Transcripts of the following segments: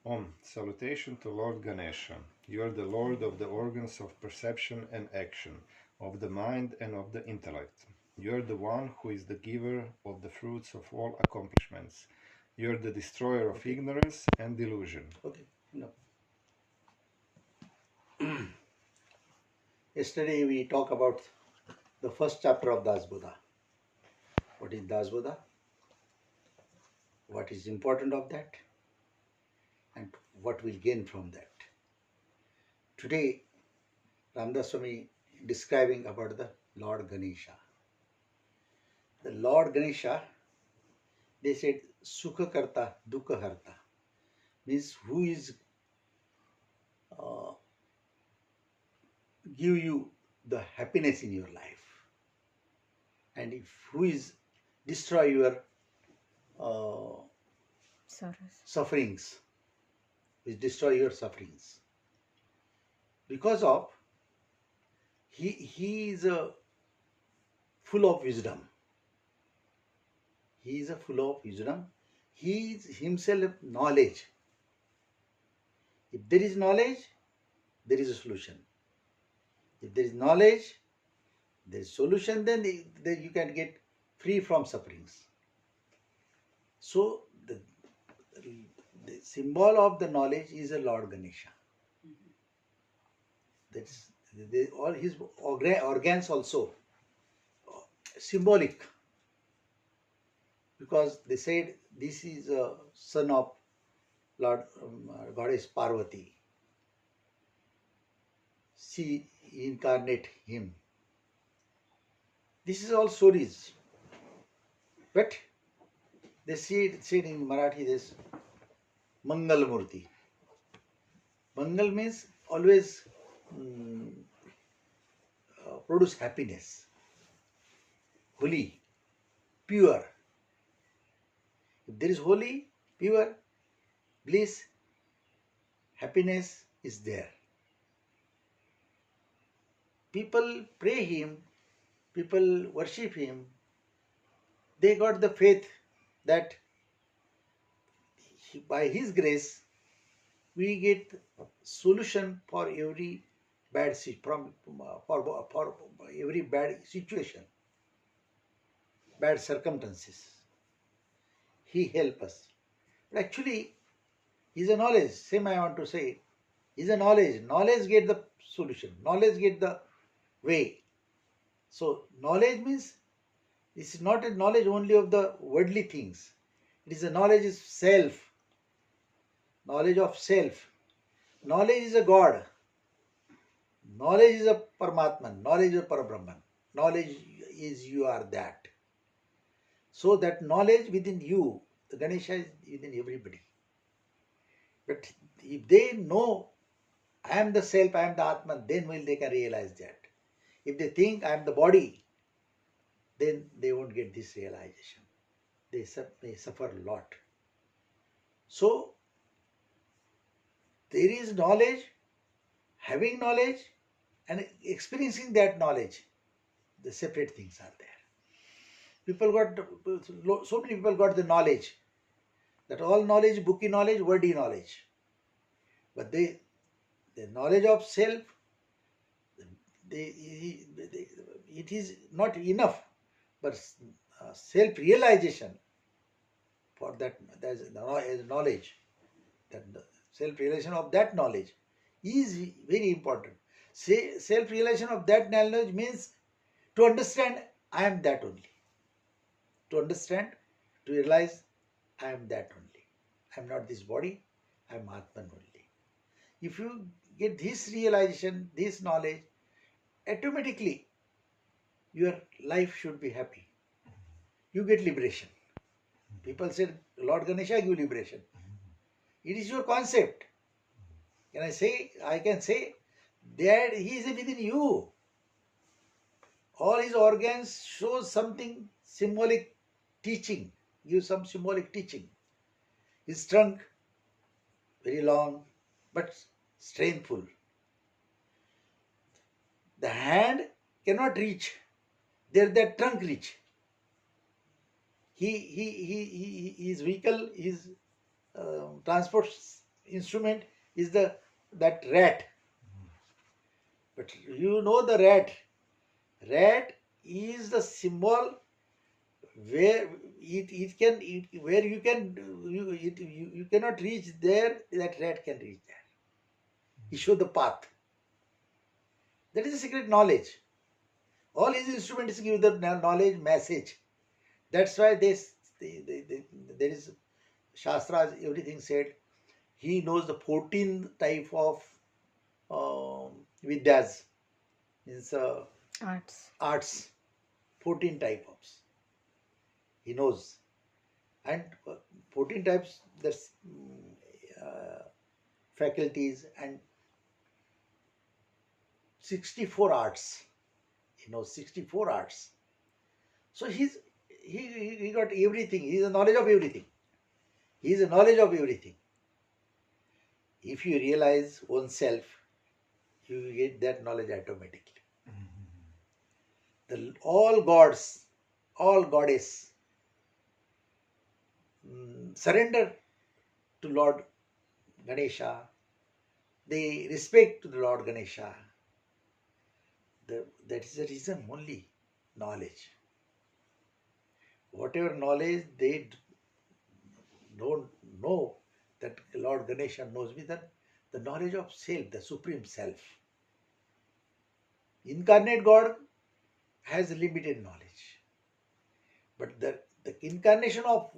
Om. Salutation to Lord Ganesha. You are the Lord of the organs of perception and action, of the mind and of the intellect. You are the one who is the giver of the fruits of all accomplishments. You are the destroyer of ignorance and delusion. Okay, no. Yesterday we talked about the first chapter of Dasbodha. What is Dasbodha? What is important of that? And what we'll gain from that. Today, Ramdas Swami describing about the Lord Ganesha. The Lord Ganesha, they said, Sukha Karta, Dukha Harta, means who is give you the happiness in your life, and if who is destroy your sufferings, which destroy your sufferings, because of he is full of wisdom. He is full of wisdom. He is himself knowledge. If there is knowledge, there is a solution. If there is knowledge, there is solution, then you can get free from sufferings. So the symbol of the knowledge is a Lord Ganesha. That's all his organs also symbolic, because they said this is a son of Lord Goddess Parvati. She incarnate him. This is all stories, but they said in Marathi this Mangal Murti. Mangal means always produce happiness, holy, pure. If there is holy, pure, bliss, happiness is there. People pray him, people worship him. They got the faith that by his grace we get solution for every bad for every bad situation, bad circumstances. He help us. But actually, is a knowledge. Same I want to say. Is a knowledge. Knowledge get the solution. Knowledge get the way. So knowledge means this is not a knowledge only of the worldly things. It is a knowledge of self. Knowledge of self. Knowledge is a God. Knowledge is a Paramatman. Knowledge is a Parabrahman. Knowledge is you are that. So that knowledge within you, the Ganesha is within everybody. But if they know I am the self, I am the Atman, then will they can realize that. If they think I am the body, then they won't get this realization. They suffer a lot. So there is knowledge, having knowledge, and experiencing that knowledge. The separate things are there. So many people got the knowledge. That all knowledge, booky knowledge, wordy knowledge. But the knowledge of self, it is not enough. But self-realization for that, there is knowledge. That self-realization of that knowledge is very important. Self-realization of that knowledge means to understand I am that only. To understand, to realize I am that only. I am not this body, I am Atman only. If you get this realization, this knowledge, automatically your life should be happy. You get liberation. People said, Lord Ganesha give liberation. It is your concept. I can say that he is within you. All his organs show something symbolic teaching, give some symbolic teaching. His trunk, very long, but strengthful. The hand cannot reach. There that trunk reach. His vehicle, his transport instrument is that rat. But you know the rat. Rat is the symbol where where you cannot reach there, that rat can reach there. He showed the path. That is the secret knowledge. All his instruments give the knowledge message. That's why there is Shastras, everything said. He knows the 14 type of Vidyas, means arts, 14 types. He knows. And 14 types, there's faculties, and 64 arts. He knows 64 arts. So he got everything. He has a knowledge of everything. He is a knowledge of everything. If you realize oneself, you will get that knowledge automatically. All gods, all goddess surrender to Lord Ganesha. They respect to the Lord Ganesha. That is the reason only, knowledge. Whatever knowledge they don't know, that Lord Ganesha knows me, that the knowledge of self, the supreme self. Incarnate God has limited knowledge. But the incarnation of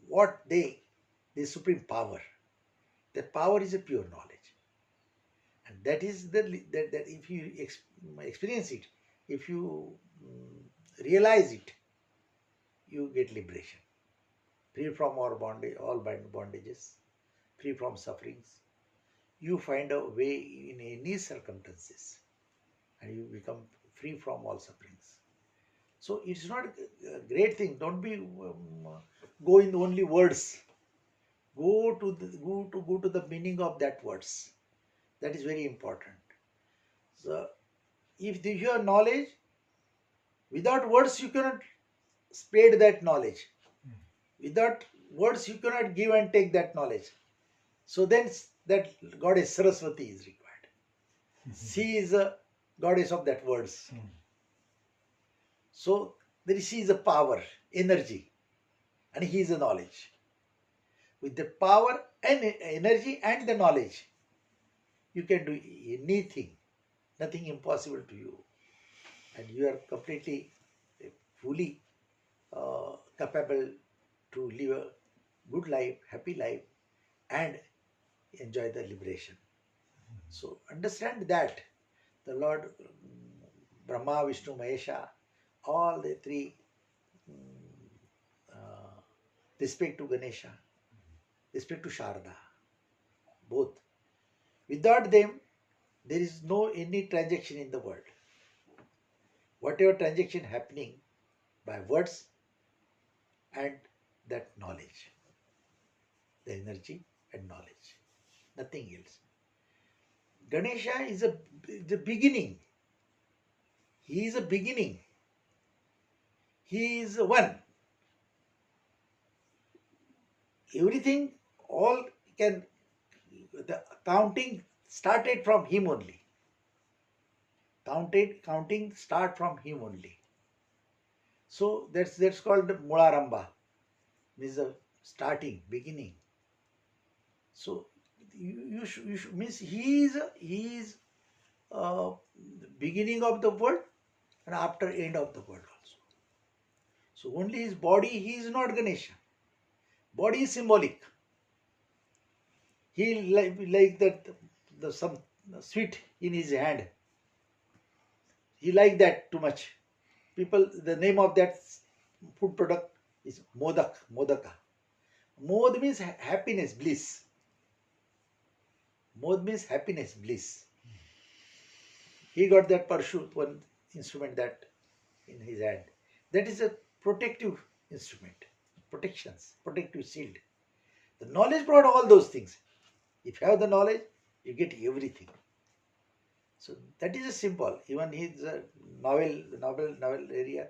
what the supreme power, that power is a pure knowledge. And that is that if you experience it, if you realize it, you get liberation. Free from all bondages, free from sufferings. You find a way in any circumstances, and you become free from all sufferings. So it's not a great thing. Don't be go in only words. Go to the meaning of that words. That is very important. So if you have knowledge, without words you cannot spread that knowledge. Without words you cannot give and take that knowledge. So then that goddess Saraswati is required. She is a goddess of that words. So she is a power, energy, and he is a knowledge. With the power and energy and the knowledge, you can do anything. Nothing impossible to you. And you are completely, fully capable to live a good life, happy life, and enjoy the liberation. So understand that the Lord Brahma, Vishnu, Mahesha, all the three, respect to Ganesha, respect to Sharda, both. Without them, there is no any transaction in the world. Whatever transaction happening by words and that knowledge, the energy and knowledge, nothing else. Ganesha is the beginning. He is a beginning. He is one. Everything, all can, the counting started from him only. Counting start from him only. So that's called Mularamba, means the starting, beginning. So you should means he is beginning of the world and after end of the world also. So only his body, he is not Ganesha. Body is symbolic. He like that some sweet in his hand. He like that too much. People, the name of that food product is modaka. Mod means happiness, bliss. Mod means happiness, bliss. He got that Parshut, one instrument that in his hand. That is a protective instrument, protective shield. The knowledge brought all those things. If you have the knowledge, you get everything. So that is a simple. Even his navel area,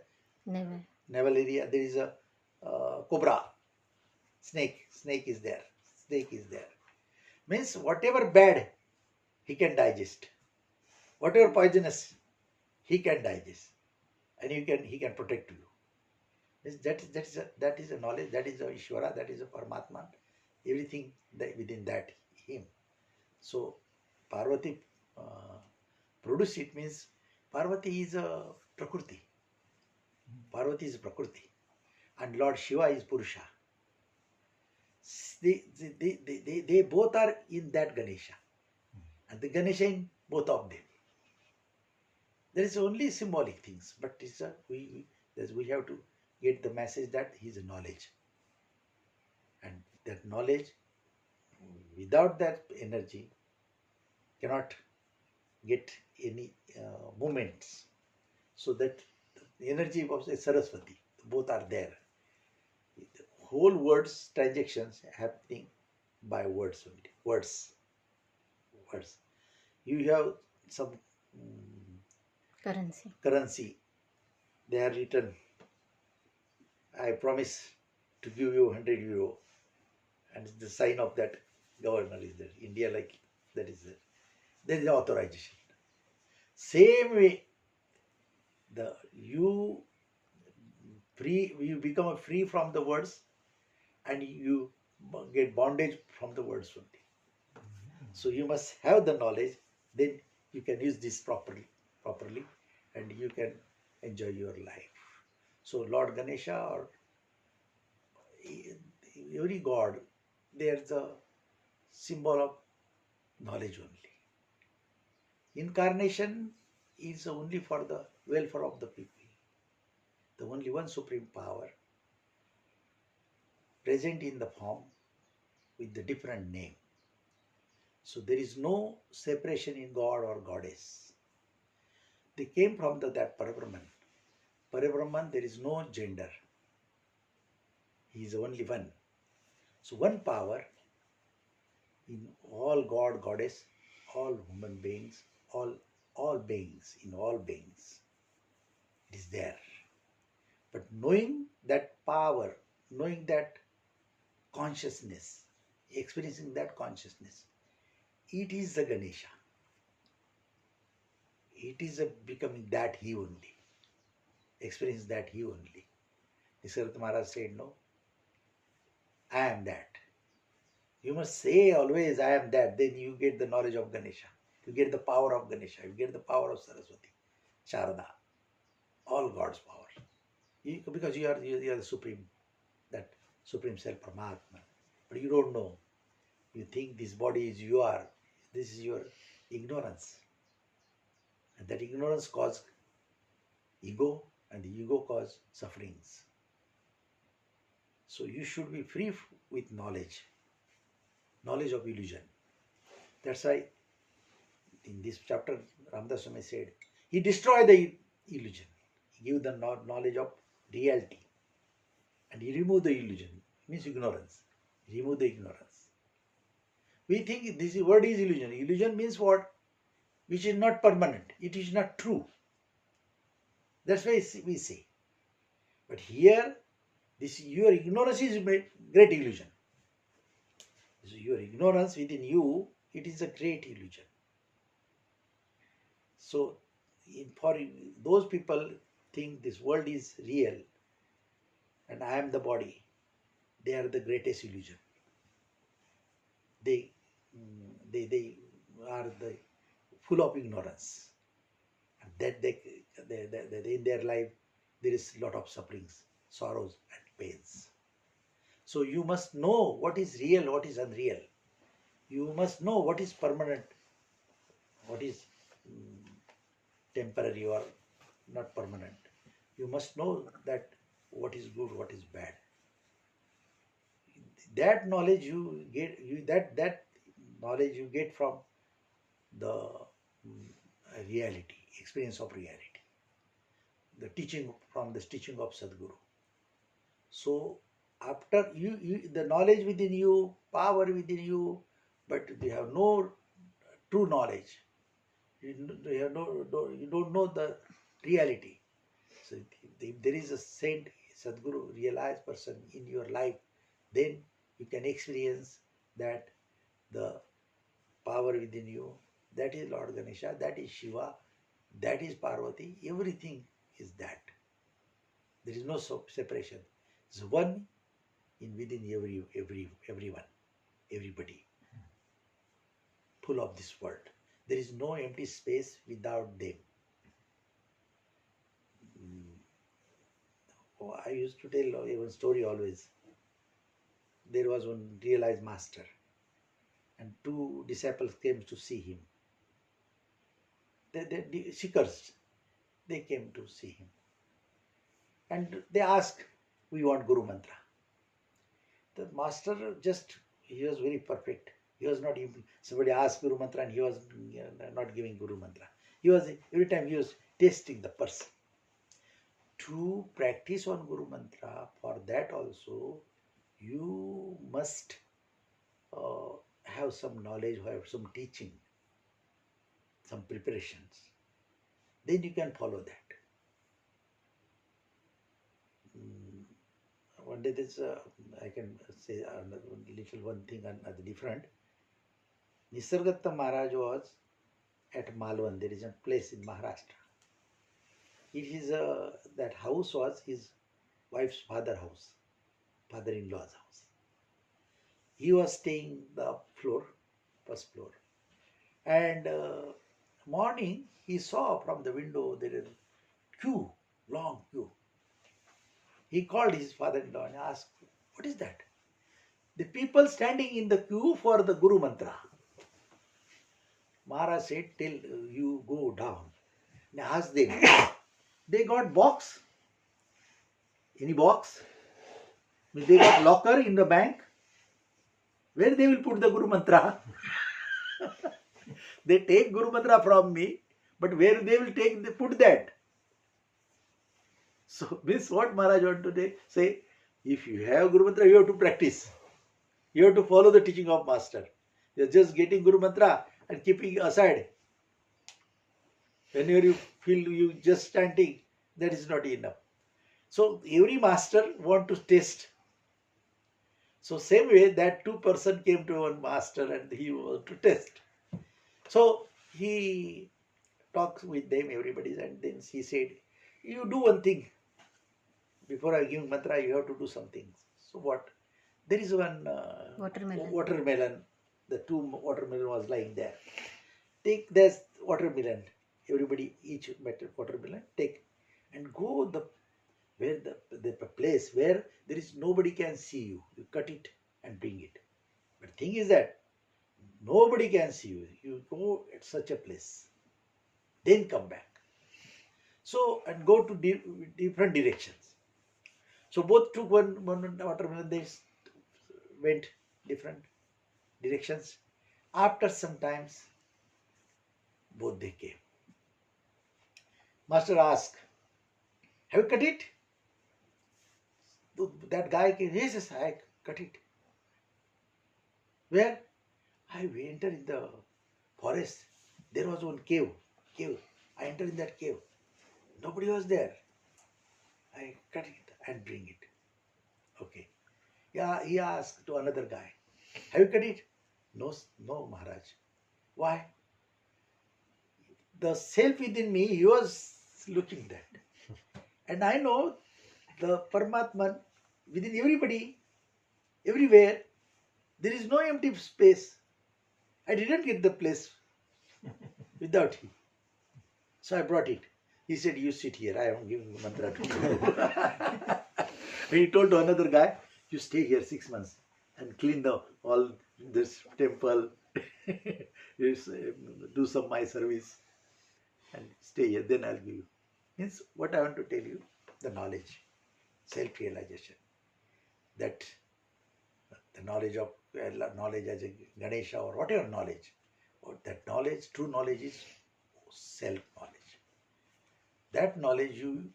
navel area, there is a cobra, snake is there. Means whatever bad he can digest, whatever poisonous he can digest, and he can protect you. Means that is a knowledge, that is a Ishvara, that is a Paramatma, everything that within that him. So Parvati produce it, means Parvati is a Prakriti. Parvati is Prakriti, and Lord Shiva is Purusha. They both are in that Ganesha, and the Ganesha in both of them. There is only symbolic things, but it's we have to get the message that he is a knowledge, and that knowledge, without that energy, cannot get any movements. So that the energy of Saraswati, both are there. The whole words transactions happening by words only. Words. You have some currency. They are written, I promise to give you 100 euro, and the sign of that governor is there. India, like that is there. There is the authorization. Same way, you become free from the words, and you get bondage from the words only. So you must have the knowledge, then you can use this properly, and you can enjoy your life. So Lord Ganesha or every god, there's a symbol of knowledge only. Incarnation is only for the welfare of the people. The only one supreme power present in the form with the different name. So there is no separation in God or Goddess. They came from that Parabrahman. Parabrahman, there is no gender. He is only one. So one power in all God, Goddess, all human beings, all beings, in all beings. It is there. But knowing that power, knowing that consciousness, experiencing that consciousness, it is the Ganesha. It is becoming that he only. Experience that he only. Nisargadatta Maharaj said, no, I am that. You must say always, I am that. Then you get the knowledge of Ganesha. You get the power of Ganesha. You get the power of Saraswati, Sharada, all God's power. Because you are the supreme, that supreme self, Paramatma. But you don't know. You think this body is you are. This is your ignorance. And that ignorance causes ego, and the ego causes sufferings. So you should be free with knowledge of illusion. That's why in this chapter, Ramdas Swami said, he destroyed the illusion. He gave the knowledge of reality. And he removed the illusion. It means ignorance. He removed the ignorance. We think this word is illusion. Illusion means what? Which is not permanent. It is not true. That's why we say. But here, your ignorance is a great illusion. So your ignorance within you, it is a great illusion. So for those people think this world is real and I am the body, they are the greatest illusion. They are full of ignorance. And that in their life there is a lot of sufferings, sorrows and pains. So you must know what is real, what is unreal. You must know what is permanent, what is temporary or not permanent. You must know that what is good, what is bad. That knowledge you get, that knowledge you get from the reality, experience of reality, the teaching from the teaching of Sadguru. So after the knowledge within you, power within you, but you have no true knowledge. You don't know the reality. So if there is a saint, Sadguru, realized person in your life, then you can experience that the power within you. That is Lord Ganesha, that is Shiva, that is Parvati. Everything is that. There is no separation. It's one in within everyone, everybody, full of this world. There is no empty space without them. Oh, I used to tell one story always. There was one realized master, and two disciples came to see him. The seekers, they came to see him. And they asked, we want Guru Mantra. The master he was very perfect. He was not even, somebody asked Guru Mantra and he was not giving Guru Mantra. Every time he was testing the person. To practice on Guru Mantra, for that also, you must have some knowledge, have some teaching, some preparations. Then you can follow that. One day I can say one thing different. Nisargadatta Maharaj was at Malwan. There is a place in Maharashtra. It is that house was his wife's father's house, father-in-law's house. He was staying the first floor. And morning he saw from the window there is queue, long queue. He called his father-in-law and asked, what is that? The people standing in the queue for the Guru Mantra. Maharaj said, till you go down and ask them. They got box. Any box? They got locker in the bank. Where they will put the Guru Mantra? They take Guru Mantra from me, but where they will put that? So this what Maharaj want to say. If you have Guru Mantra, you have to practice. You have to follow the teaching of Master. You are just getting Guru Mantra and keeping aside. Whenever you feel you just standing, that is not enough. So every master want to test. So same way that two person came to one master and he want to test. So he talks with them, everybody, and then he said, you do one thing. Before I give mantra, you have to do something. So what? There is one watermelon. The two watermelon was lying there. Take this watermelon. Everybody, each watermelon, take and go the place where there is nobody can see you. You cut it and bring it. But thing is that nobody can see you. You go at such a place. Then come back. So, and go to different directions. So both took one watermelon, they went different directions. After some times, both they came. Master asked, have you cut it? That guy came, he says, I cut it. Where? I entered in the forest. There was one cave. I entered in that cave. Nobody was there. I cut it and bring it. Okay. Yeah, he asked to another guy, have you cut it? No, Maharaj. Why? The self within me, he was looking that. And I know the Paramatman within everybody, everywhere, there is no empty space. I didn't get the place without him. So I brought it. He said, you sit here, I am giving mantra to you. He told to another guy, you stay here 6 months and clean all this temple, do some my service and stay here, then I'll give you. Means what I want to tell you, the knowledge, self-realization, that the knowledge as a Ganesha or whatever knowledge, or that knowledge, true knowledge is self-knowledge. That knowledge you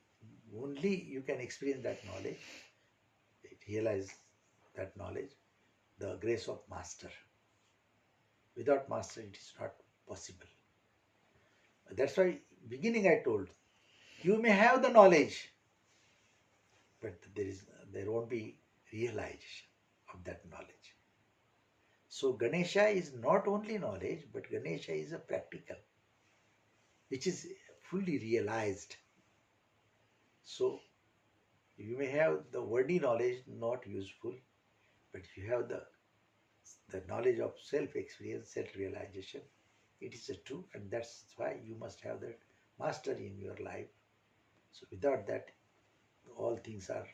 can experience that knowledge, realize that knowledge, the grace of Master. Without Master, it is not possible. That's why beginning I told, you may have the knowledge, but there won't be realization of that knowledge. So Ganesha is not only knowledge, but Ganesha is a practical, which is fully realized. So you may have the wordy knowledge not useful, but if you have the knowledge of self-experience, self-realization, it is a true, and that's why you must have that mastery in your life. So without that, all things are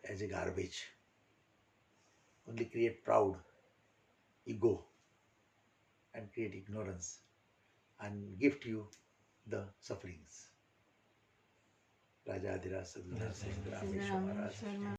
as a garbage. Only create proud, ego, and create ignorance, and gift you the sufferings. Raja Adhira Sadguru Maharaj.